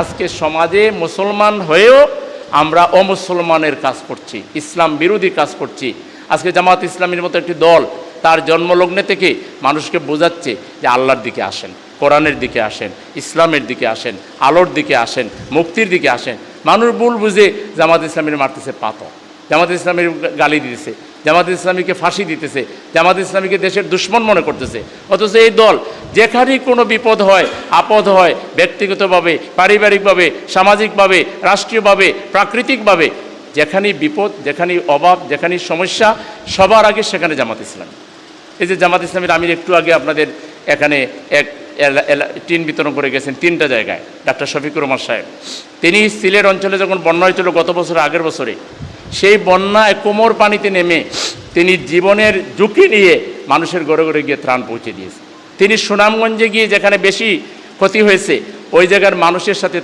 আজকে সমাজে মুসলমান হয়েও আমরা অমুসলমানের কাজ করছি, ইসলাম বিরোধী কাজ করছি। আজকে জামাত ইসলামীর মতো একটি দল তার জন্মলগ্নে থেকে মানুষকে বোঝাচ্ছে যে আল্লাহর দিকে আসেন, কোরআনের দিকে আসেন, ইসলামের দিকে আসেন, আলোর দিকে আসেন, মুক্তির দিকে আসেন। মানুষ ভুল বুঝে জামাত ইসলামীর মারতেছে পাথর, জামাত ইসলামীর গালি দিতেছে, জামাত ইসলামীকে ফাঁসি দিতেছে, জামাত ইসলামীকে দেশের দুশ্মন মনে করতেছে। অথচ এই দল যেখানেই কোনো বিপদ হয়, আপদ হয়, ব্যক্তিগতভাবে, পারিবারিকভাবে, সামাজিকভাবে, রাষ্ট্রীয়ভাবে, প্রাকৃতিকভাবে, যেখানেই বিপদ, যেখানেই অভাব, যেখানেই সমস্যা, সবার আগে সেখানে জামাত ইসলামী। এই যে জামাত ইসলামীর আমির একটু আগে আপনাদের এখানে এক টিন বিতরণ করে গেছেন 3টা জায়গায়, ডাক্তার শফিকুর রহমান সাহেব। তিনি সিলেট অঞ্চলে যখন বন্যা হয়েছিল গত বছর, আগের বছরে, সেই বন্যায় কোমর পানিতে নেমে তিনি জীবনের ঝুঁকি নিয়ে মানুষের ঘরে ঘরে গিয়ে ত্রাণ পৌঁছে দিয়েছে। তিনি সুনামগঞ্জে গিয়ে যেখানে বেশি ক্ষতি হয়েছে ওই জায়গার মানুষের সাথে